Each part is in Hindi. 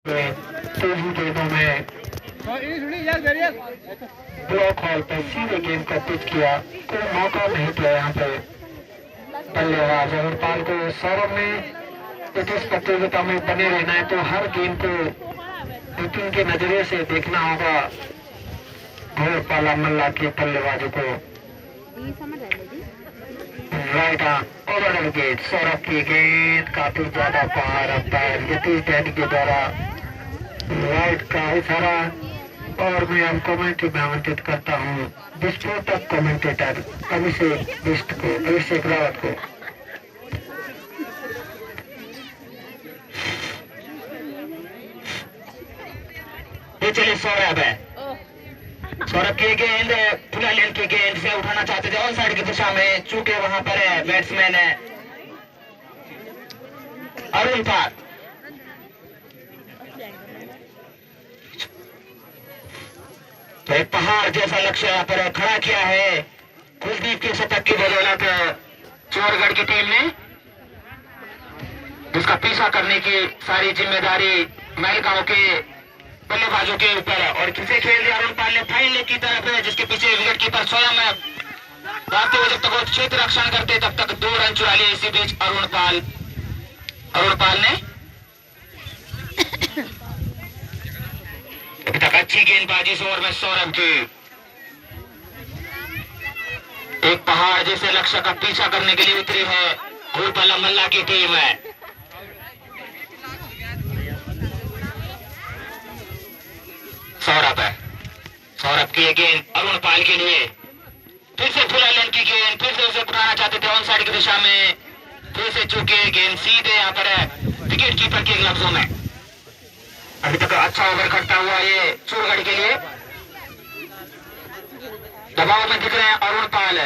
तेजी गेंदों में ब्लॉक हॉल पर सीधे गेंद को पिच किया, कोई मौका नहीं दिया यहाँ पे बल्लेबाज अग्रपाल को। सौरभ में इस प्रतियोगिता में बने रहना है तो हर गेंद को बैटिंग के नजरिए से देखना होगा घोड़पाला मल्ला के बल्लेबाजों को। राइट ओवर विकेट, सौरभ की गेंद काफी ज्यादा बाहर अंपायर यतीश डैनी के द्वारा राइट का इशारा। और मैं अब कमेंट्री में आमंत्रित करता हूँ विस्फोटक कमेंटेटर अभिषेक बिष्ट को, अभिषेक रावत को। ये चलिए सौरभ है, सौरभ की गेंद खुला लेन की गेंद से उठाना चाहते थे ऑन साइड की दिशा में, चूंकि वहां पर है बैट्समैन है अरुण पाल। तो एक पहाड़ जैसा लक्ष्य यहाँ पर खड़ा किया है कुलदीप के शतक की बदौलत चोरगढ़ की टीम ने, जिसका पीछा करने की सारी जिम्मेदारी महलगांव के बल्लेबाजों के ऊपर है। और किसे खेल दिया अरुण पाल ने फाइन लेग की तरफ है, जिसके पीछे विकेट कीपर स्वयं भागते हुए जब तक वो क्षेत्र रक्षण करते तब तक 2 रन चुरा लिए। इसी बीच अरुण पाल ने अभी तक अच्छी गेंदबाजी इस ओवर में सौरभ की। एक पहाड़ जैसे लक्ष्य का पीछा करने के लिए उतरी है घोड़पाला मल्ला की टीम है। सौरभ है, सौरभ की गेंद अरुण पाल के लिए, फिर से फुल लेन की गेंद, फिर से उसे उठाना चाहते थे ऑन साइड की दिशा में, फिर से चूके गेंद सीधे यहाँ पर है विकेट कीपर के लफ्जों में। अभी तक अच्छा ओवर करता हुआ ये चोरगढ़ के लिए दबाव में दिख रहे हैं अरुण पाल।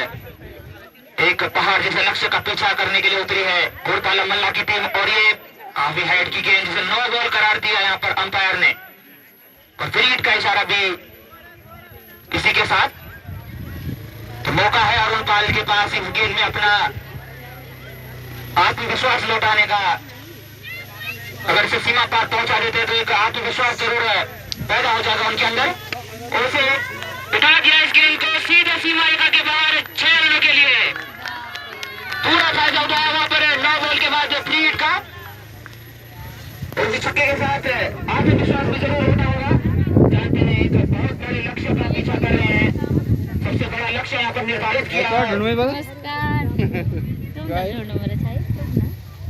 एक पहाड़ जैसे लक्ष्य का पीछा करने के लिए उतरी है घोड़पाला मल्ला की टीम। और ये काफी हाइट की गेंद जिसे 9 बॉल करार दिया यहाँ पर अंपायर ने, और विकेट का इशारा भी इसी के साथ। तो मौका है अरुण पाल के पास इस गेंद में अपना आत्मविश्वास लौटाने का। अगर इसे सीमा पार पहुंचा देते तो एक आत्मविश्वास जरूर पैदा हो जाएगा उनके अंदर। और उसे उठा दिया इस गेंद को सीधे सीमा रेखा के बाहर 6 रनों के लिए पूरा फायदा उठाया वहां पर 9 बॉल के बाद फ्री हिट का। उसी छक्के के साथ आत्मविश्वास भी जरूर होता होगा। जानते हैं एक बहुत बड़े लक्ष्य का पीछा कर रहे हैं, सबसे बड़ा लक्ष्य यहाँ पर निर्धारित किया है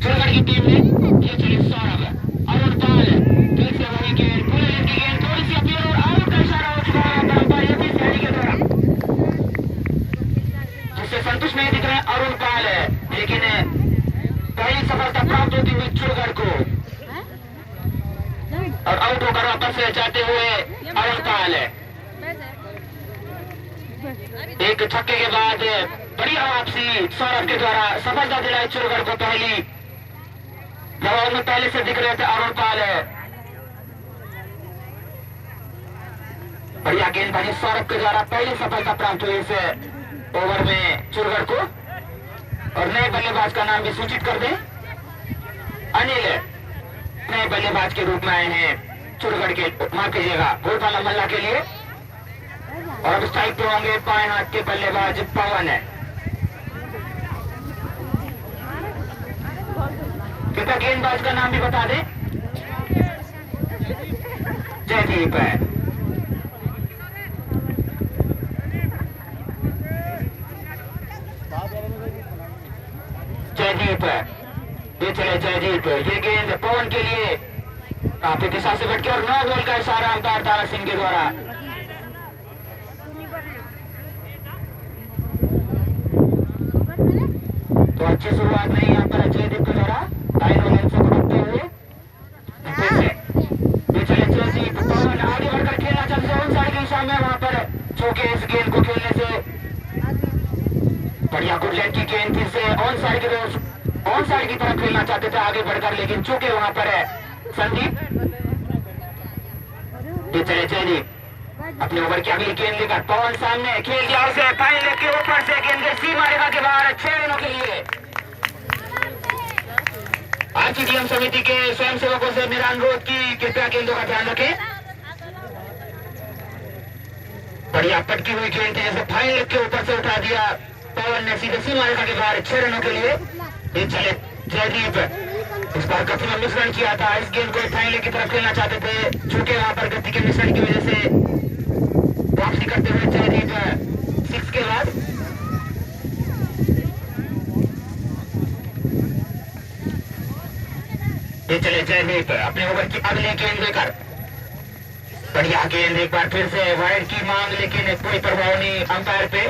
चोरगढ़ की टीम ने। ये चलिए सौरभ अरुण पाल फिर से वही गेंद, पूरे लेन की गेंद, थोड़ी सी अपील और आउट का इशारा हो चुका है अंपायर यतीश डैनी के द्वारा, जिससे संतुष्ट नहीं दिख रहे अरुण पाल है। लेकिन पहली सफलता प्राप्त होती हुई चोरगढ़ को, और आउट होकर वापस जाते हुए अरुण पाल है। एक छक्के के बाद बढ़िया वापसी सौरभ के द्वारा सफलता दिलाई चोरगढ़ को। पहली दबाव में पहले से दिख रहे थे अरुण पाल है। बढ़िया गेंदबाजी सौरभ के द्वारा पहली सफलता प्राप्त हुई इस ओवर में चोरगढ़ को। और नए बल्लेबाज का नाम भी सूचित कर दें, अनिल नए बल्लेबाज के रूप में आए हैं चोरगढ़ के, माफ कीजिएगा घोड़पाला मल्ला के लिए। और अब स्ट्राइक पे होंगे बाएं हाथ के बल्लेबाज पवन है। कृपया गेंदबाज का नाम भी बता दें। जयदीप है, जयदीप है, ये चले जयदीप। ये गेंद पवन के लिए काफी दिशा से भटके और 9 बॉल का इशारा अंपायर तारा सिंह के द्वारा। तो अच्छी शुरुआत नहीं यहाँ पर जयदीप के द्वारा दाहिने लेन से भटकते हुए। ये चले जयदीप, पवन आगे बढ़कर खेलना चाहते हैं ऑन साइड की दिशा में, वहां पर चूंकि इस गेंद को खेलने से बढ़िया गुड लेग की गेंद फिर से ऑन साइड की तरफ खेलना चाहते थे आगे बढ़कर, लेकिन चूंकि वहां पर है संदीप। ये चले जयदीप अपने ओवर की अगली गेंद लेकर, पवन सामने खेल दिया उसे फाइन लेग के ऊपर से गेंद सीमा रेखा के बाहर 6 रनों के लिए। आरसीबी समिति के स्वयंसेवकों से मेरा अनुरोध की कृपया गेंदों का ध्यान रखें। बढ़िया पटकी हुई गेंद थी, जैसे फाइन लेग के ऊपर से उठा दिया पवन ने सीधे सीमा रेखा के बाहर 6 रनों के लिए। ये चले जयदीप इस बार गति में मिश्रण किया था, इस गेंद को फाइन लेग की तरफ खेलना चाहते थे, चूंकि वहां पर गति के मिश्रण की वजह से वापसी करते हुए जयदीप 6 के बाद। ये चले जयदीप अपने ओवर की अगली गेंद लेकर। बढ़िया गेंद एक बार फिर से वाइड की मांग, लेकिन कोई प्रभाव नहीं अंपायर पे।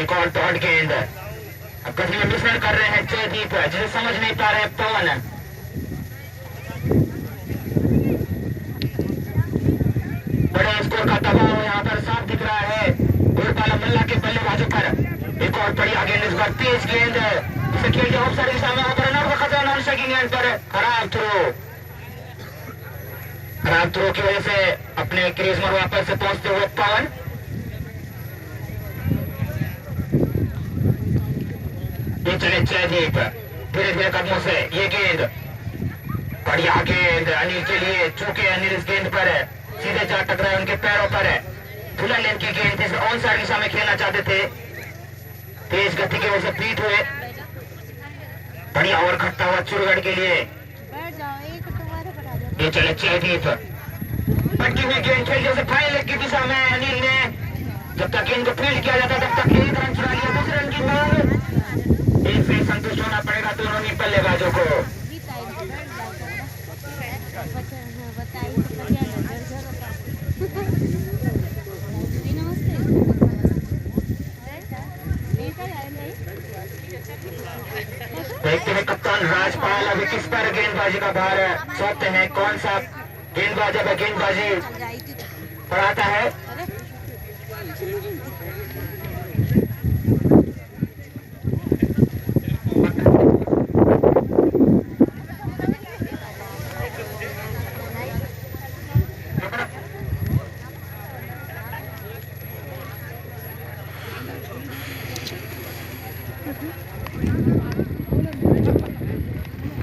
एक और डॉट गेंद। अब गति में मिश्रण कर रहे हैं जयदीप, जिसे समझ नहीं पा रहे पवन। बड़े स्कोर का दबाव यहाँ पर साफ दिख रहा है गोलपाला मल्ला के बल्लेबाजों पर। एक और बढ़िया गेंद, इस बार तेज गेंद इसे खेल दिया ऑफ साइड के सामने, खतरा नॉन स्ट्राइकिंग एंड पर खराब थ्रो की वजह से अपने क्रीज में वापस से पहुंचते हुए पवन। ये चले जयदीप धीरे धीरे कदमों से, ये गेंद बढ़िया गेंद अनिल के लिए, चूंकि अनिल इस गेंद पर सीधे जा टकराए उनके पैरों पर। खुला लेन की गेंद थी, ऑन साइड दिशा में खेलना चाहते थे, तेज गति की वजह से पीट हुए। बढ़िया ओवर खटता हुआ चुरगढ़ के लिए। ये चले जयदीप पटकी हुई गेंद खेल जैसे फाइन लेग की दिशा में अनिल ने जब तक गेंद को फील्ड किया जाता तब तक 1 रन चुरा लिया। दूसरे रन की मांग, एक से संतुष्ट होना पड़ेगा दोनों ही बल्लेबाजों को। देखते हैं कप्तान राजपाल अभी किस पर गेंदबाजी का भार सौंपते हैं, कौन सा गेंदबाज अब गेंदबाजी पढ़ाता है।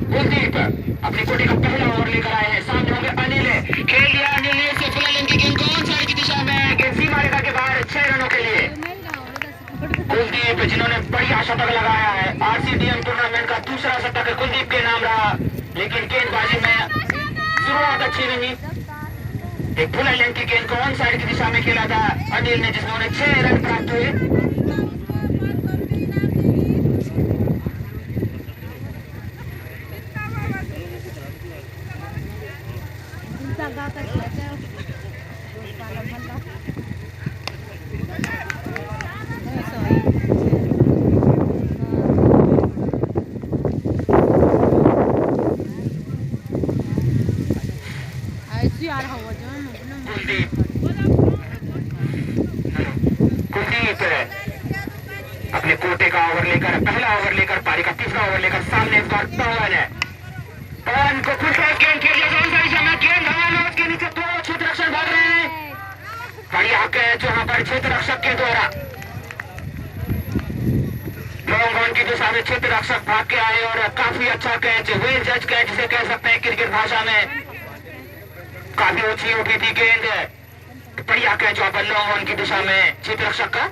कुलदीप अपनी कोटी का पहला ओवर लेकर आए हैं, सामने होंगे अनिल, खेल दिया अनिल ने इसे खुला लेन की गेंद को ऑन साइड की दिशा में, गेंद सीमा रेखा के बाहर 6 रनों के लिए। कुलदीप जिन्होंने बढ़िया शतक लगाया है, आरसीडीएम टूर्नामेंट का दूसरा शतक कुलदीप के नाम रहा, लेकिन गेंदबाजी में शुरुआत अच्छी नहीं। एक खुला लेन की गेंद को ऑन साइड की दिशा में खेला था अनिल ने, जिसमें उन्हें 6 रन प्राप्त हुए। कुलदीप अपने कोटे का ओवर लेकर, पहला ओवर लेकर, पारी का तीसरा ओवर लेकर सामने इस बार पवन है। पवन को खुद गेंद खेल दिया, गेंद हवा में उसके नीचे दो क्षेत्र रक्षक भाग रहे हैं। बढ़िया कैच वहां पर क्षेत्र रक्षक के द्वारा, लॉन्ग ऑन की दिशा में क्षेत्र रक्षक भाग के आए और काफी अच्छा कैच, वेल जज कैच जिसे कह सकते हैं क्रिकेट भाषा में। काफी ऊंची उठी थी गेंद, बढ़िया कैच वहां पर लॉन्ग ऑन की दिशा में क्षेत्र रक्षक का।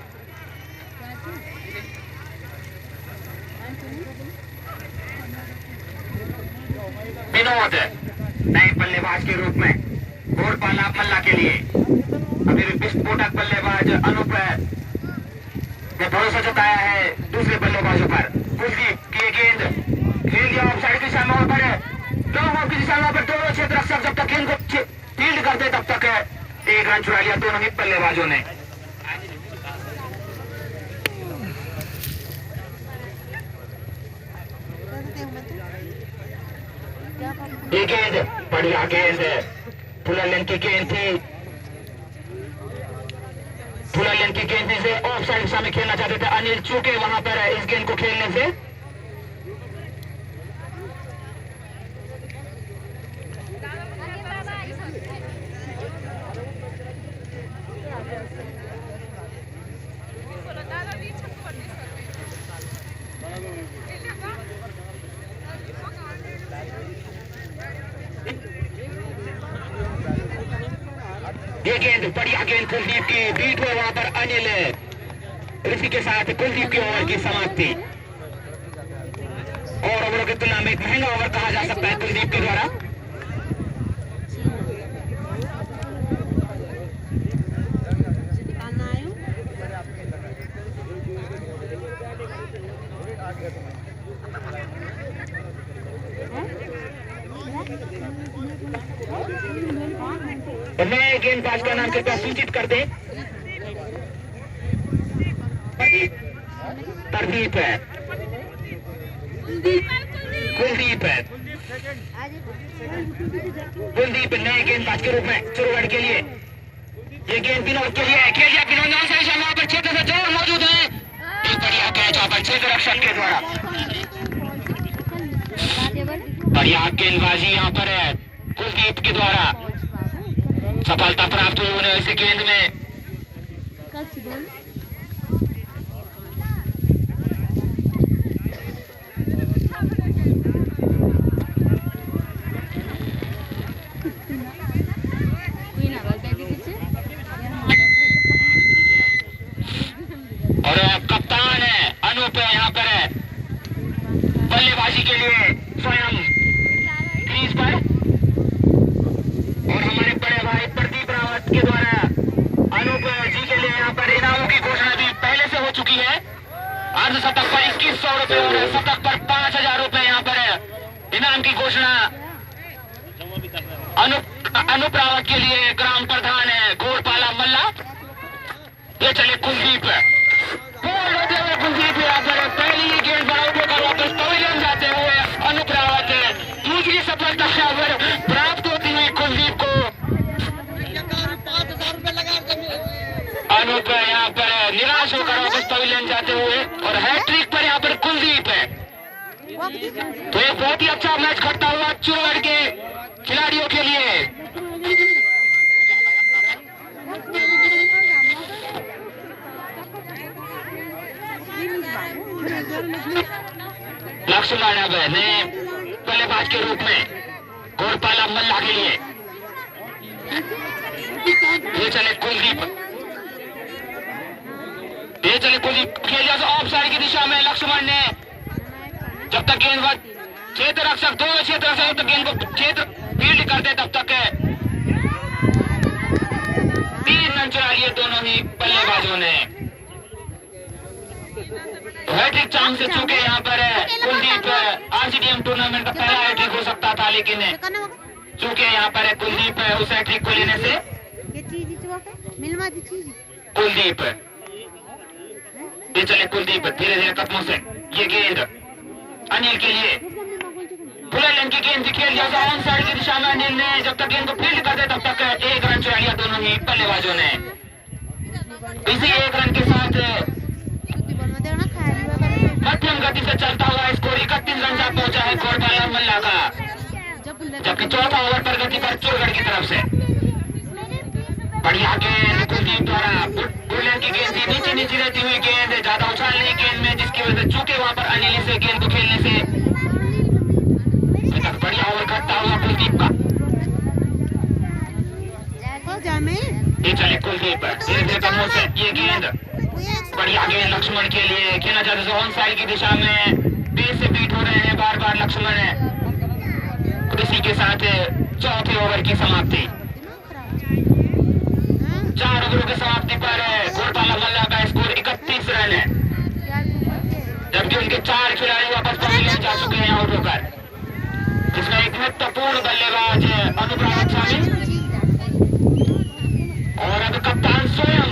विनोद नए बल्लेबाज के रूप में गोलपाला मल्ला के लिए, अभी विस्फोटक बल्लेबाज अनूप ने भरोसा जताया है दूसरे बल्लेबाजों पर। कुलदीप की गेंद खेल दिया ऑफ साइड की दिशा में, लॉन्ग ऑफ की दिशा में दोनों क्षेत्र रक्षक जब तक गेंद को फील्ड करते तब तक 1 रन चुरा लिया दोनों ही बल्लेबाजों ने। ये गेंद बढ़िया गेंद, फुला लेन की गेंद थी, फुला लेन की गेंद से ऑफ साइड दिशा में खेलना चाहते थे अनिल, चूके वहां पर इस गेंद को खेलने से। ये गेंद, बढ़िया गेंद कुलदीप की, बीट हुए वहां पर अनिल। इसी के साथ कुलदीप की ओवर की समाप्ति। और ओवरों की तुलना में एक महंगा ओवर कहा जा सकता है कुलदीप के द्वारा। नए गेंदबाज का नाम कृपया सूचित कर दे। प्रदीप है, कुलदीप है, कुलदीप नए गेंदबाज के रूप में चुरुगढ़ के लिए। ये गेंद विनोद के लिए खेल दिया विनोद, वहां पर क्षेत्र से जोर मौजूद है। एक बढ़िया कैच वहां पर क्षेत्र रक्षक के द्वारा। बढ़िया गेंदबाजी यहाँ पर है कुलदीप के द्वारा। सफलता प्राप्त हुई उन्हें इस गेंद में। और कप्तान है अनूप यहाँ पर है बल्लेबाजी के लिए स्वयं क्रीज पर। और हमारे बड़े भाई प्रदीप रावत के द्वारा अनूप जी के लिए यहाँ पर इनामों की घोषणा भी पहले से हो चुकी है। अर्धशतक पर 2100 रुपए और शतक पर 5000 रुपए यहाँ पर इनाम की घोषणा अनूप रावत के लिए। ग्राम प्रधान है गोरपाला मल्ला। ये चले कुलदीप, कुलदीप यहाँ पर पहली ही गेंद पर आउट होकर वापस पवेलियन जाते हुए अनूप रावत दूसरी सफलता प्राप्त होती हुई कुलदीप को। अनूप यहाँ पर निराश होकर वापस पवेलियन जाते हुए और हैट्रिक पर यहाँ पर कुलदीप है। तो एक बहुत ही अच्छा मैच खटता हुआ चुरुगढ़ के खिलाड़ियों के लिए। लक्ष्मण अब नए बल्लेबाज के रूप में गोरपाला मल्ला के लिए। ये चले कुलदीप, ये चले कुलदीप खेल दिया ऑफ साइड की दिशा में। लक्ष्मण ने जब तक गेंद क्षेत्र रक्षक दोनों क्षेत्र से तक गेंद को क्षेत्र फील्ड करते तब तक 3 रन चुरा लिए दोनों ही बल्लेबाजों ने। हैट्रिक चांस से चूके यहाँ पर कुलदीप। आरसीडीएम टूर्नामेंट का पहला हैट्रिक हो सकता था लेकिन चूके यहाँ पर कुलदीप उस हैट्रिक को लेने से। कुलदीप, ये चले कुलदीप धीरे धीरे कदमों से। ये गेंद अनिल के लिए, फुलर की गेंद खेल दिया ऑन साइड की दिशा में। अनिल ने जब तक गेंद को फील्ड करते तब तक 1 रन चुरा लिया दोनों ही बल्लेबाजों ने। इसी 1 रन के साथ मध्यम गति से चलता हुआ स्कोर 31 रन तक पहुंचा है गोरपाला मल्ला का। जबकि चौथा ओवर पर गति पर चुरुगढ़ की तरफ से। बढ़िया गेंद कुलदीप द्वारा, बुलेट की गेंद थी नीचे नीचे रहती हुई गेंद, ज्यादा उछाल नहीं गेंद में, जिसकी वजह से चूके वहां पर अनिल से गेंद को खेलने से। बढ़िया ओवर खटता हुआ कुलदीप का। ये चले कुलदीप धीरे धीरे कदमों से। ये गेंद बढ़िया गेंद लक्ष्मण के लिए खेलना चाहते थे ऑन साइड की दिशा में। बेस से बीट हो रहे हैं बार बार लक्ष्मण है। इसी के साथ चौथे ओवर की समाप्ति। 4 ओवरों की समाप्ति पर गोरपाला मल्ला का स्कोर 31 रन है, जबकि उनके 4 खिलाड़ी वापस पवेलियन जा चुके हैं आउट होकर, जिसमें एक महत्वपूर्ण बल्लेबाज अनूप रावत शामिल और अब कप्तान स्वयं।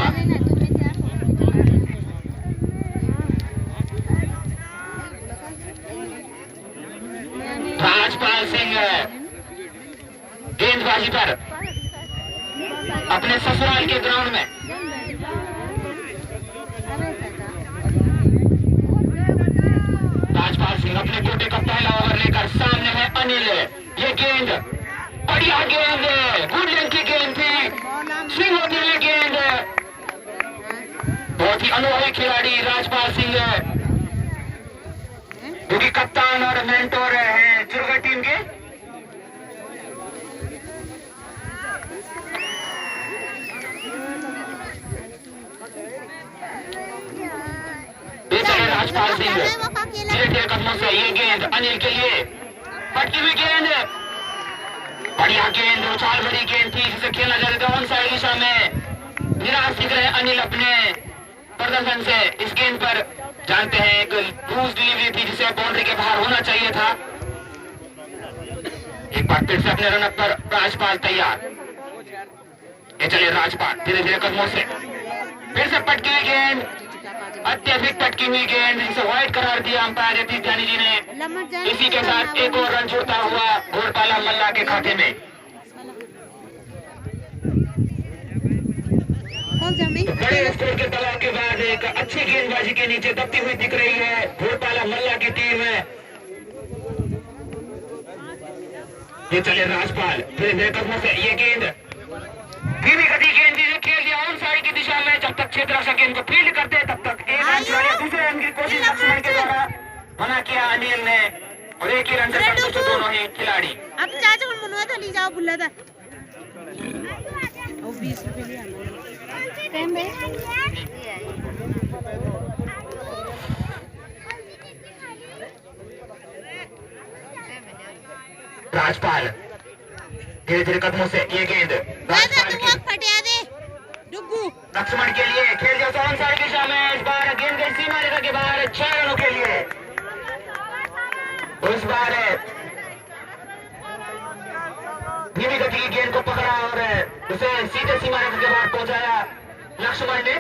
राजपाल सिंह गेंदबाजी पर अपने ससुराल के ग्राउंड में। राजपाल सिंह अपने गोटे का पहला ओवर लेकर सामने है अनिल। ये गेंद बढ़िया गेंद, गुडलैंड की गेंद थी, स्विंग होती हुई गेंद। बहुत ही अनुभवी खिलाड़ी राजपाल सिंह जो कि कप्तान और मेंटोर हैं चुरुगढ़ टीम के। राजपाल सिंह धीरे धीरे कदमों से ये गेंद अनिल के लिए, पटकी हुई गेंद, बढ़िया गेंद, उछाल भरी गेंद थी जिसे खेला जा रहा था ऑन साइड दिशा में। निराश दिख रहे अनिल अपने प्रदर्शन से। इस गेंद पर जानते हैं एक लूज डिलीवरी थी जिसे बाउंड्री के बाहर होना चाहिए था। एक बार फिर से अपने रनअप पर राजपाल तैयार। ये चले राजपाल धीरे धीरे कदमों से, फिर से पटकी हुई गेंद, अत्यधिक पटकी हुई गेंद जिसे वाइड करार दिया अंपायर यतीश जानी जी ने। इसी के साथ एक और रन जुड़ता हुआ घोड़पाला मल्ला के खाते में। बड़े स्कोर के दबाव के बाद एक अच्छी गेंदबाजी के नीचे दबती हुई दिख रही है घोड़पाला मल्ला की टीम है। ये चले राजपाल धीरे धीरे कदमों से, ये गेंद धीमी गति गेंद खेल दिया ऑन साइड की दिशा में। जब तक क्षेत्र रक्षक गेंद को फील्ड करते तब तक एक रन चुराया, दूसरे रन की कोशिश लक्ष्मण के द्वारा मना किया अनिल ने और एक ही रन से संतुष्ट दोनों ही खिलाड़ी। अब चाचा को मनवा था, ले जाओ बुला था और 20 रुपए ले आना राजपाल धीरे धीरे कदमों से, ये गेंद फटिया दे डुगू लक्ष्मण के लिए खेल दिया ऑन साइड दिशा में। इस बार गेंद गई सीमा रेखा के बाहर 6 रनों के लिए। इस बार धीमी गति की गेंद को पकड़ा और उसे सीधे सीमा रेखा के बाहर पहुंचाया लक्ष्मण ने।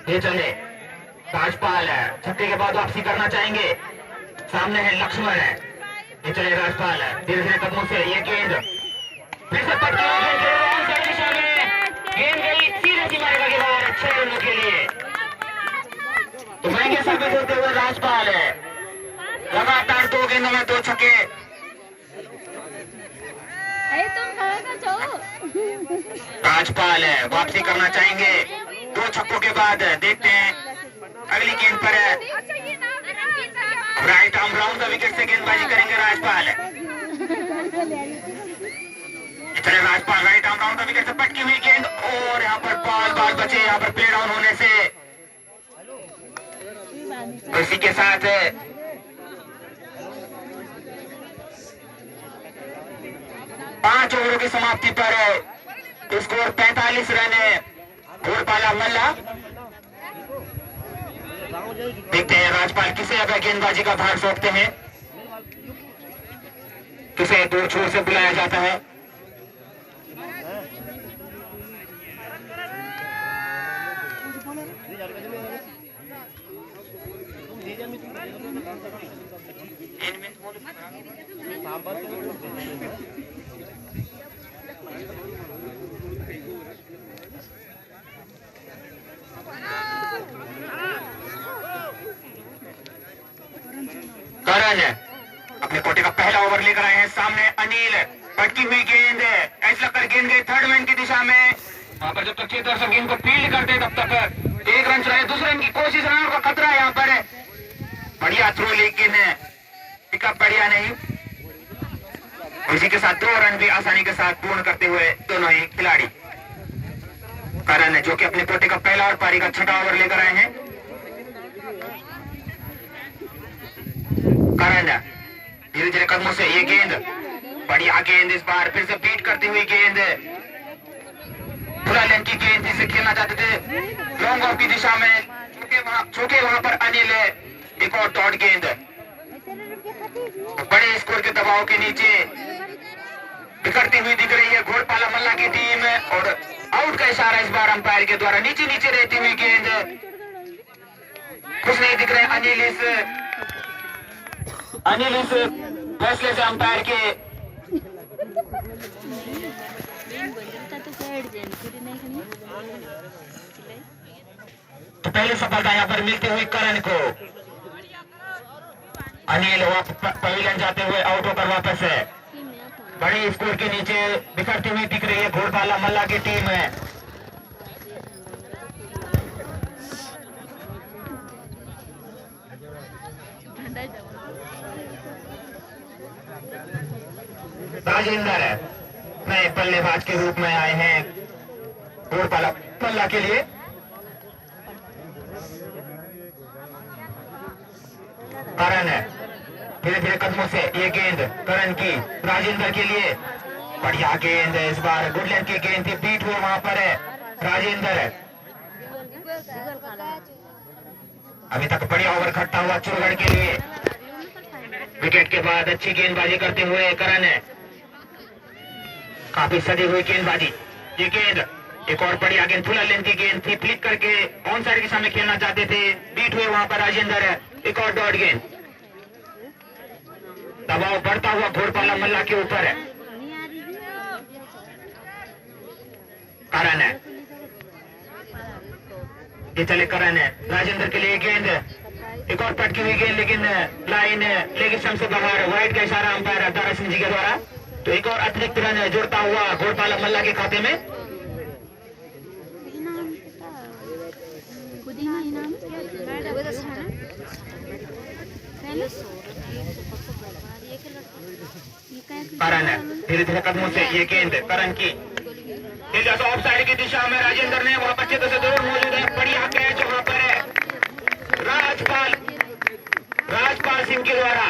ये चले राजपाल है, छक्के के बाद वापसी करना चाहेंगे, सामने है लक्ष्मण है। ये चले राजपाल है धीरे धीरे कदमों से, ये गेंद फिर से पटकी दिशा में, गेंद गई सीधे सीमा रेखा के बाहर 6 रनों के लिए। तो महंगे साबित होते हुए राजपाल है, लगातार 2 गेंदों में 2 छक्के। राजपाल है वापसी करना चाहेंगे 2 छक्कों के बाद। देखते हैं अगली गेंद पर right arm round the wicket से गेंदबाजी करेंगे राजपाल। चले Rajpal right arm round the wicket से पटकी हुई गेंद और यहाँ पर बॉल बचे, यहाँ पर प्ले डाउन होने से। इसी के साथ 5 ओवरों की समाप्ति पर स्कोर 45 रन है घोड़पाला मल्ला। देखते हैं राजपाल किसे अब गेंदबाजी का भार सौंपते हैं, किसे दूर छोर से बुलाया जाता है। करण अपने कोटे का पहला ओवर लेकर आए हैं, सामने अनिल, पटकी हुई गेंद, ऐसा कर गेंद गई थर्ड मैन की दिशा में। वहां पर जब तक क्षेत्र से गेंद को फील्ड करते तब तक 1 रन चुराए, दूसरे रन की कोशिश, रन का खतरा है यहाँ पर। बढ़िया थ्रो लेकिन पिकअप बढ़िया नहीं। इसी के साथ 2 रन भी आसानी के साथ पूर्ण करते हुए दोनों ही खिलाड़ी। करण जो कि अपने कोटे का पहला और पारी का 6वां ओवर लेकर आए हैं। करण धीरे धीरे कदमों से, ये गेंद बढ़िया गेंद, इस बार फिर से बीट करती हुई गेंद, पूरा लेंथ की गेंद जिसे खेलना चाहते थे लॉन्ग ऑफ की दिशा में, चूंकि वहां पर अनिल एक और डॉट गेंद बड़े स्कोर के दबाव के नीचे बिखरती हुई दिख रही है घोड़पाला मल्ला की टीम। और आउट का इशारा इस बार अंपायर के द्वारा, नीचे नीचे रहती हुई गेंद, कुछ नहीं दिख रहे अनिल इस फैसले से अंपायर के। तो पहली सफलता यहाँ पर मिलती हुई करण को। अनिल पवेलियन जाते हुए आउट होकर वापस है। बड़े स्कोर के नीचे बिखरती हुई दिख रही है घोड़पाला मल्ला की टीम है। राजेंद्र नए बल्लेबाज के रूप में आए हैं घोड़पाला मल्ला के लिए। करण है, धीरे धीरे कदमों से ये गेंद करण की राजेंद्र के लिए। बढ़िया गेंद है इस बार, गुड लेंथ की गेंद थी, बीट हुए वहां पर है राजेंद्र। अभी तक बढ़िया ओवर खट्टा हुआ चूरगढ़ के लिए। विकेट के बाद अच्छी गेंदबाजी करते हुए करण है, काफी सदी हुई गेंदबाजी। ये गेंद एक और बढ़िया गेंद, फुल लेंथ की गेंद थी, फ्लिक करके ऑन साइड के सामने खेलना चाहते थे, बीट हुए वहां पर राजेंद्र है। एक और डॉट गेंद, दबाव बढ़ता हुआ घोड़पाला मल्ला के ऊपर है। करण है, ये चले करण है, राजेंद्र के लिए गेंद, एक और पटकी हुई गेंद लेकिन लाइन लेग स्टंप से बाहर, वाइड का इशारा अंपायर दारा सिंह जी के द्वारा। तो एक और अतिरिक्त रन जुड़ता हुआ घोड़पाला मल्ला के खाते में। करण है, धीरे धीरे कदमों से ये गेंद करण की ऑफ साइड की दिशा में राजेंद्र ने वहां पर अच्छे से दूर मौजूद है। बढ़िया कैच वहां पर है राजपाल सिंह के द्वारा।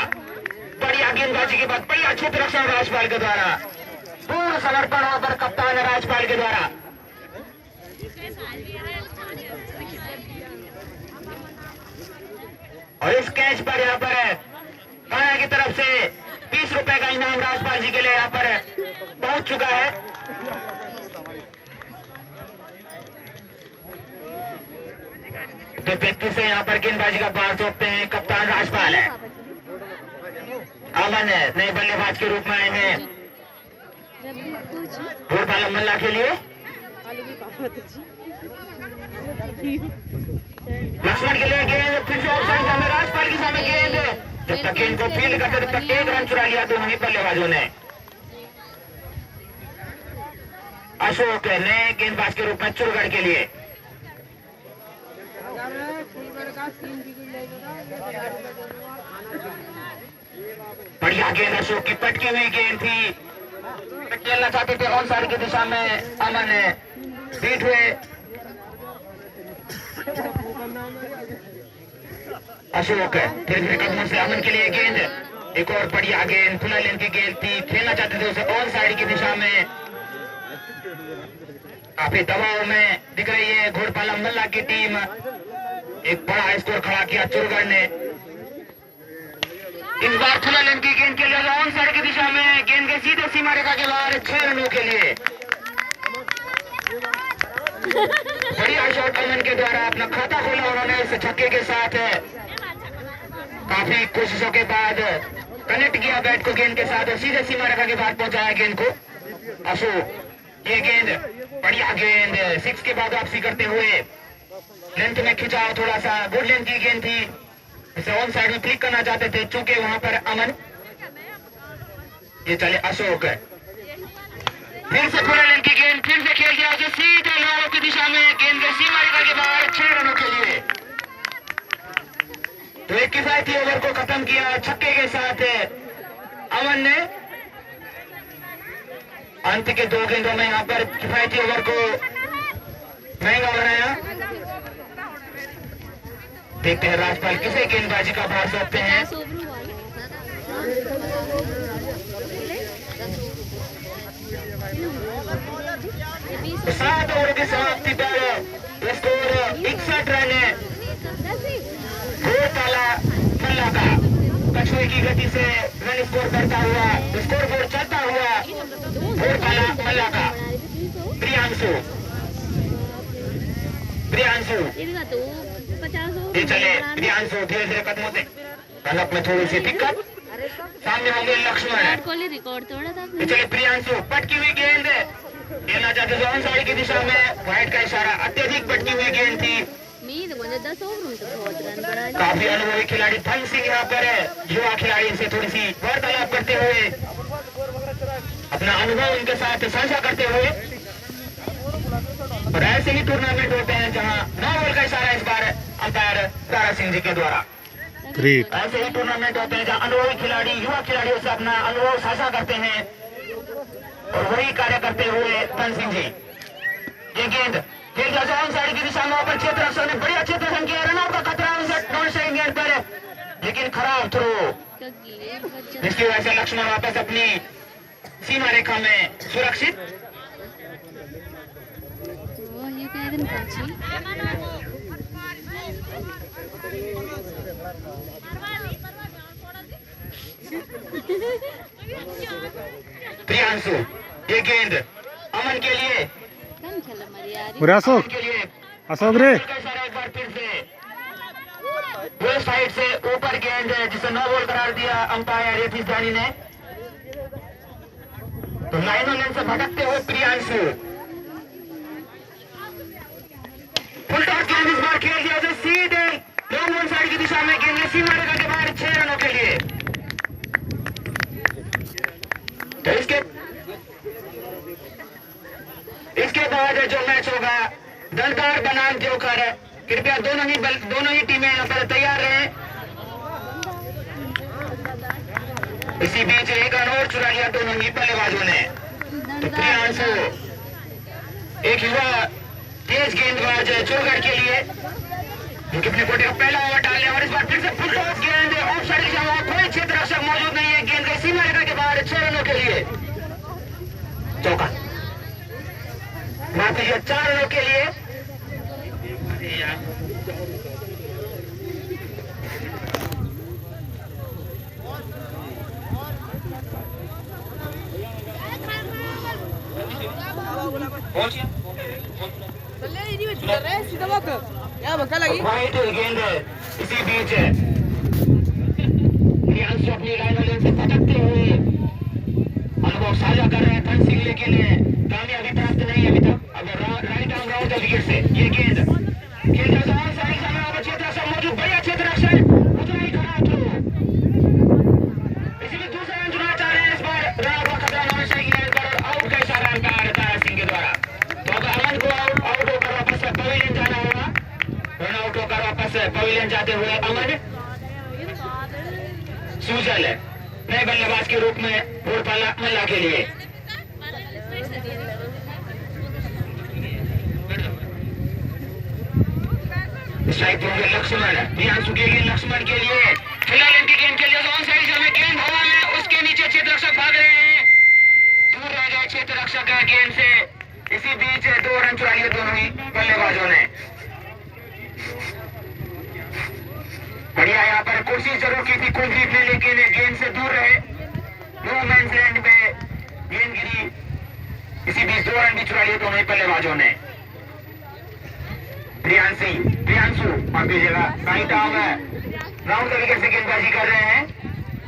बढ़िया गेंदबाजी के बाद बढ़िया अच्छी रक्षा राजपाल के द्वारा, पूर्ण समर्पण वहां पर कप्तान राजपाल के द्वारा। और इस कैच पर यहाँ पर काया की तरफ से 20 रुपए का इनाम राजपाल जी के लिए यहाँ पर पहुंच चुका है। तो व्यक्ति से यहाँ पर गेंदबाजी का बार सौंपते हैं कप्तान राजपाल है। अमन है नए बल्लेबाज के रूप में आए हैं घोड़पाला मल्ला के लिए। लक्ष्मण के लिए गेंद, फिर से ऑफसाइड में राजपाल के सामने गेंद, जब तक गेंद को फील्ड करते तब तक 1 रन चुरा लिया दोनों ही बल्लेबाजों ने। अशोक नए गेंदबाज के रूप में चूरगढ़ के लिए। बढ़िया गेंद, अशोक की पटकी हुई गेंद थी, खेलना चाहते थे ऑन साइड की दिशा में, अमन है बीट हुए। अशोक धीरे धीरे कदमों से अमन के लिए गेंद, एक और बढ़िया गेंद, फुल लेंथ की गेंद थी, खेलना चाहते थे उसे ऑन साइड की दिशा में। काफी दबाव में दिख रही है घोड़पाला मल्ला की टीम। एक बड़ा स्कोर खड़ा किया चूरगढ़ ने। इस बार फुल लेंथ की गेंद के लिए ऑन साइड की दिशा में, गेंद के सीधे सीमा रेखा के बाहर 6 रनों के लिए। बढ़िया शॉट अमन के द्वारा अपना खाता खोला उन्होंने इस छक्के के साथ। काफी कोशिशों के बाद कनेक्ट किया बैट को गेंद के साथ और सीधे सीमा रेखा के बाद पहुंचाया गेंद को। अशोक ये गेंद, बढ़िया गेंद, 6 के बाद वापसी करते हुए लेंथ में खिंचाव, थोड़ा सा गुड लेंथ की गेंद थी, इसे ऑन साइड में क्लिक करना चाहते थे चूंकि वहां पर अमन। ये चले अशोक, फिर से फुल लेंथ की गेंद, फिर से खेल गया सीधे लोगों की दिशा में, गेंद के सीमा रेखा के बाहर 6 रनों के लिए। तो एक किफायती ओवर को खत्म किया छक्के के साथ अमन ने। अंत के 2 गेंदों में यहाँ पर किफायती ओवर को महंगा बनाया। देखते हैं राजपाल किसे गेंदबाजी का भार सौंपते हैं। 7 ओवर की समाप्ति पर स्कोर 61 रन है घोड़पाला मल्ला का। कछुए की गति से रन स्कोर करता हुआ, स्कोर बोर्ड चलता हुआ घोड़पाला मल्ला का। प्रियांशु ये चले प्रियांशु धीरे धीरे कदमों से, कनक में थोड़ी सी दिक्कत, सामने होंगे लक्ष्मण। ये चले प्रियांशु, पटकी हुई गेंद, खेलना चाहते थे ऑन साइड की दिशा में, वाइड का इशारा, अत्यधिक पटकी हुई गेंद थी। काफी अनुभवी खिलाड़ी धन सिंह यहाँ पर युवा खिलाड़ी से थोड़ी सी वार्तालाप करते हुए, अपना अनुभव उनके साथ साझा करते हुए। और ऐसे ही टूर्नामेंट होते हैं जहां 9 बॉल का इशारा इस बार अंपायर दारा सिंह जी के द्वारा। ऐसे ही टूर्नामेंट होते हैं जहां अनुभवी खिलाड़ी युवा खिलाड़ियों से अपना अनुभव साझा करते हैं और वही कार्य करते हुए धन सिंह जी। ये गेंद खेल गया ऑन साइड की दिशा में, ऊपर क्षेत्र रक्षक ने बड़ी अच्छे तरह किया, रन आउट का खतरा नॉन स्ट्राइक गेंद पर, लेकिन खराब थ्रो, जिसकी वजह से लक्ष्मण वापस अपनी सीमा रेखा में सुरक्षित। प्रियांशु ये गेंद अमन के लिए, अशोक अशोक रे एक बार फिर से वो साइड से ऊपर गेंद जिसे नो बॉल करार दिया अंपायर यतीश जानी ने। तो लाइनों लेन से भटकते हुए प्रियांशु फुल टॉस गेंद इस बार खेल दिया जो सीधे लॉन्ग वन साइड की दिशा में गेंद सीमा रेखा के बाहर 6 रनों के लिए। तो इसके बाद जो मैच होगा दलदार बनाम देवकर, कृपया दोनों ही टीमें यहाँ पर तैयार रहें। इसी बीच एक रन और चुरा लिया दोनों ही बल्लेबाजों ने। तो प्रियांशु एक युवा तेज गेंदबाज चोरगढ़ के लिए, जो कि अपने कोटे का पहला ओवर डालने, और इस बार फिर से फुल टॉस गेंद ऑफ साइड की जगह, कोई क्षेत्र रक्षक मौजूद नहीं है, गेंद गई सीमा रेखा के बाहर 6 रनों के लिए। चौका माफ कीजिए 4 रनों के लिए। वाइट गेंद इसी बीच प्रियांशु अपनी लाइन लेन से भटकते हुए अनुभव साझा कर रहे हैं धन सिंह, लेकिन कामयाबी प्राप्त नहीं अभी तक। अब राइट आर्म राउंड विकेट से ये गेंद खेल मौजूद, बढ़िया क्षेत्र रक्षण, उतना ही खराब थ्रो, इसीलिए दूसरा रन चुना चाह रहे हैं इस बार। रन का खतरा नॉन स्ट्राइक गेंद पर, और आउट का इशारा अंपायर तारा सिंह के द्वारा। तो अब अमन को आउट होकर वापस पवेलियन जाना होगा। रन आउट होकर वापस पवेलियन जाते हुए अमन सूजल नए बल्लेबाज के रूप में घोड़पाला मल्ला के लिए। स्ट्राइक दोगे लक्ष्मण, प्रियांशु के लिए लक्ष्मण के लिए फिलहाल इनकी गेंद के लिए ऑन साइड में गेंद हवा में, उसके नीचे क्षेत्र रक्षक भाग रहे हैं, दूर रह गए क्षेत्र रक्षक गेंद से। इसी बीच 2 रन चुरा लिए दोनों ही बल्लेबाजों ने। बढ़िया यहाँ पर कोशिश जरूर की थी कुलदीप ने, लेकिन गेंद से दूर रहे, नो मैंस लैंड में गेंद गिरी। इसी बीच 2 रन भी चुरा लिए दोनों ही बल्लेबाजों ने। प्रियांशु आपकी जगह राइट आर्म राउंड का विकेट से गेंदबाजी कर रहे हैं।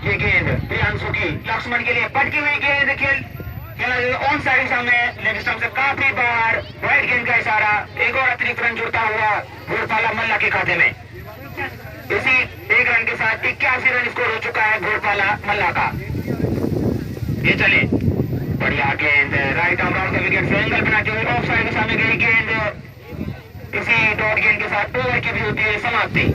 ये गेंद प्रियांशु की लक्ष्मण के लिए पटकी हुई गेंद खेला ऑन साइड सामने, लेग स्टंप से काफी बाहर, वाइड गेंद का इशारा, एक और अतिरिक्त रन जुड़ता हुआ घोड़पाला मल्ला के खाते में। इसी 1 रन के साथ 81 रन स्कोर हो चुका है घोड़पाला मल्ला का। ये चले बढ़िया गेंद राइट आर्म राउंड का विकेट से एंगल बनाते हुए ऑफ साइड के सामने गई गेंद। इसी डॉट गेंद के साथ ओवर की भी होती है समाप्ति।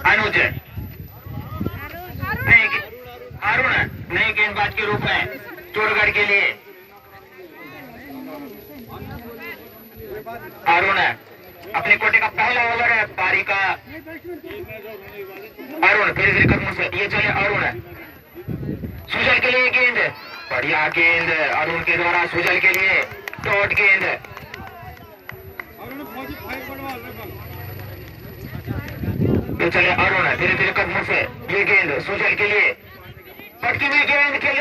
अनुज अरुण नए गेंदबाज के रूप में चोरगढ़ के लिए। अरुण अपने कोटे का पहला ओवर है पारी का। अरुण फिर कदमों से ये चले अरुण, सुजल के लिए गेंद, बढ़िया गेंद अरुण के द्वारा सुजल के लिए डॉट गेंद। ये चले अरुण धीरे धीरे कदमों से ये गेंद सुजल के लिए पटकी हुई गेंद खेल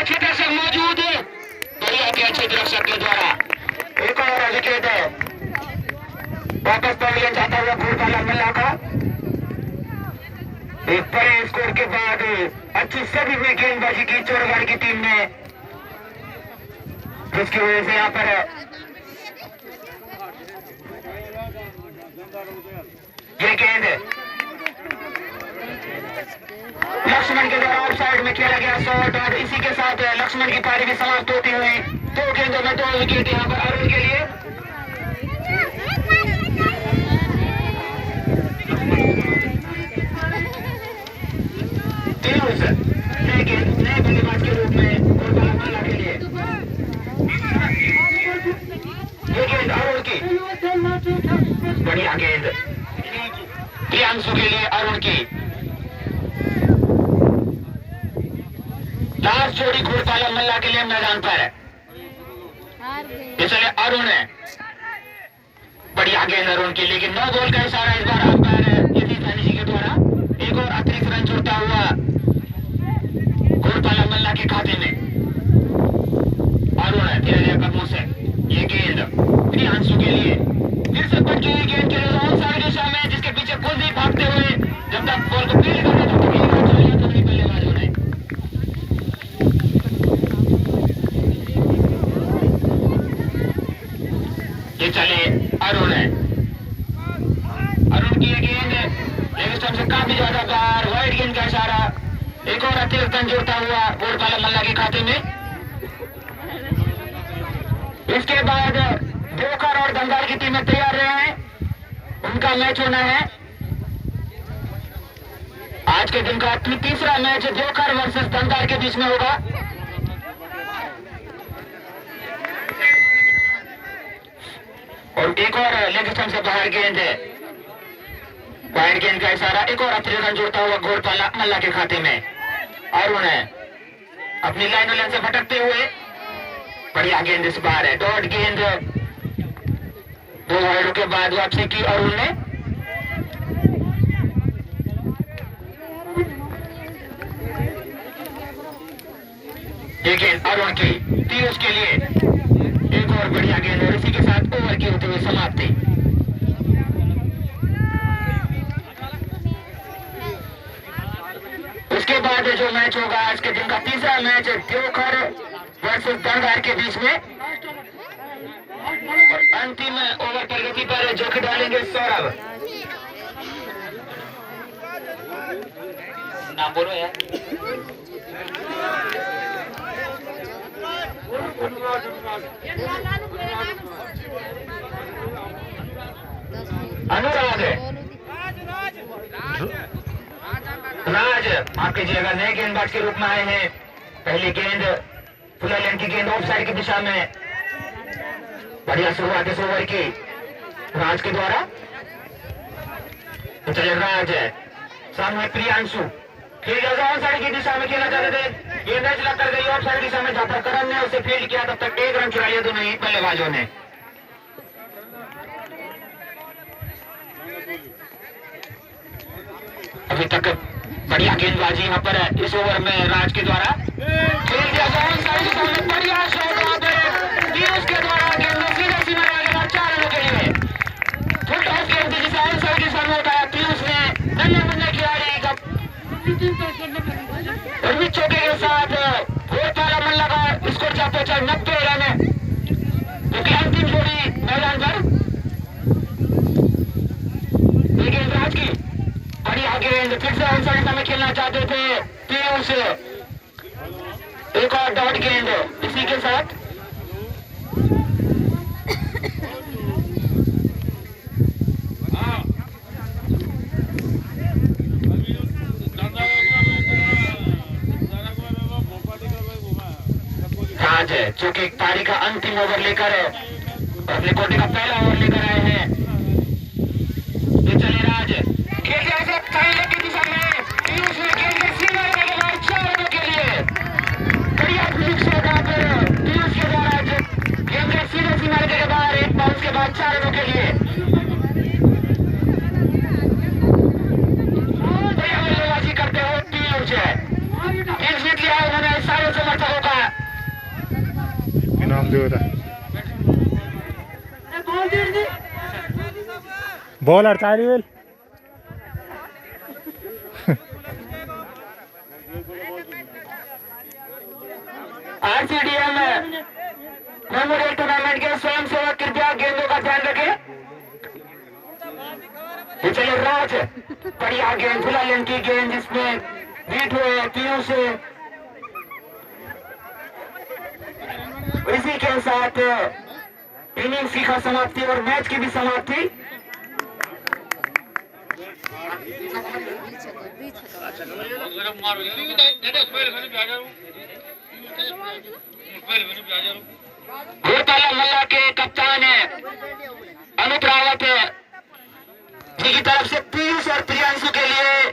क्षेत्र रक्षक मौजूद, बढ़िया किया क्षेत्र रक्षक के द्वारा। एक और विकेट वापस पवेलियन जाता हुआ घोड़पाला मल्ला का। एक बड़े स्कोर के बाद अच्छी सभी हुई गेंदबाजी की चोरगढ़ की टीम ने, जिसकी वजह से यहाँ पर ये गेंद लक्ष्मण के द्वारा ऑफ साइड में खेला गया शॉट और इसी के साथ लक्ष्मण की पारी भी समाप्त होती हुई 2 गेंदों में 2 विकेट यहाँ पर अरुण के लिए। नए बल्लेबाज के रूप में गोलबाला के लिए ये गेंद अरुण की, बढ़िया गेंद प्रियांशु के लिए अरुण की। लास्ट जोड़ी घोड़पाला मल्ला के लिए मैदान पर है, ये चले अरुण है, बढ़िया गेंद अरुण की, लेकिन 9 बॉल का इशारा इस बार अंपायर यतीश सैनी जी के द्वारा। एक और अतिरिक्त रन जुड़ता हुआ घोड़पाला मल्ला के खाते में। अरुण है धीरे कदमों से, ये गेंद प्रियांशु के लिए, फिर से पटकी हुई गेंद के लिए ऑन साइड दिशा में, जिसके पीछे कुलदीप भागते हुए जब तक बॉल को फील्ड कर रहे तब तक एक रन चल लिया दोनों बल्लेबाजों ने। ये चले अरुण है, अरुण की ये गेंद लेग स्टंप से काफी ज्यादा बाहर, वाइड गेंद का इशारा, एक और अतिरिक्त रन जुड़ता हुआ घोड़पाला मल्ला के खाते में। इसके बाद देवकर और दंगाल की टीमें तैयार रहे हैं, उनका मैच होना है आज के दिन का तीसरा मैच देवकर वर्सेस दंगाल के बीच में होगा। और एक और लेग स्टंप से बाहर गेंद है, वाइड गेंद का इशारा, एक और अतिरिक्त रन जोड़ता हुआ घोड़पाला मल्ला के खाते में। अरुण है अपनी लाइन से भटकते हुए, बढ़िया गेंद इस बार है, डॉट गेंद 2 वाइडों के बाद वापसी की अरुण ने। ये गेंद अरुण की, पीयूष के लिए एक और बढ़िया गेंद और इसी के साथ ओवर की होते हुए समाप्ति। उसके बाद जो मैच होगा आज के दिन का तीसरा मैच देवकर वर्सेस दंगाल के बीच में, और अंतिम ओवर प्रगति पर जोखिम डालेंगे सौरभ। नाम बोलो यार। अनुराग राज, माफ कीजिएगा, नए गेंदबाज के रूप में आए हैं। पहली गेंद फुला लेन की गेंद ऑफ साइड की दिशा में, बढ़िया शुरुआत इस ओवर की राज के द्वारा। तो चले राज है, सामने प्रियांशु, फील्ड ऑन साइड की दिशा में खेला चाहते थे, गेंद लग कर गई ऑफ साइड दिशा में, जहां पर करण ने उसे फील्ड किया तब तक 1 रन चुरा लिया दोनों ही बल्लेबाजों ने। अभी तक बढ़िया गेंदबाजी यहाँ पर इस ओवर में राज के द्वारा खेल दिया गया, बढ़िया शॉट वहां पर पीयूष के द्वारा, गेंद सीधा सीमा लगा 4 रनों के लिए। फुल टॉस गेंद थी जिसे ऑन साइड के सामने उठाया पीयूष ने, नन्हे खिलाड़ी का चौके के साथ घोड़पाला मल्ला का स्कोर जा पहुंचा 90 रन, क्योंकि अंतिम जोड़ी मैदान पर। गेंद राज की, बढ़िया गेंद, फिर से ऑन साइड में खेलना चाहते थे पीयूष, एक और डॉट गेंद इसी के साथ। राज है जो कि पारी का अंतिम ओवर लेकर अपने कोटे का पहला ओवर लेकर आए हैं। ये चले राज, खेल ऐसे पहले की दिशा में पीयूष ने गेंद सीधा के बाद 4 रनों के लिए, बढ़िया फ्लिक शॉट यहाँ पर पीयूष के द्वारा, गेंद सीधे सीमा के बाहर, एक बाउंस के बाद 4 रनों के लिए। बढ़िया बल्लेबाजी करते हुए पीयूष है, जीत लिया उन्होंने सारे समर्थकों का इनाम दे रहा बॉल हड़ता है। आरसीडीएम मेमोरियल टूर्नामेंट के स्वयंसेवक कृपया गेंदों का ध्यान रखें। चलिए राज, बढ़िया गेंद, फुला लेन की गेंद जिसमें बीट हुए पीयूष इसी के साथ इनिंग्स की समाप्ति और मैच की भी समाप्ति। घोटाला मल्ला के कप्तान अमित रावत जी की तरफ से पीयूष और प्रियांशु के लिए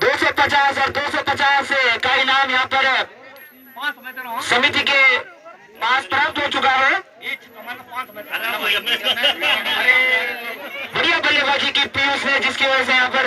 250 और 250 का इनाम यहाँ पर समिति के पास प्राप्त हो चुका है। बढ़िया बल्लेबाजी की पीयूष ने, जिसकी वजह से यहाँ पर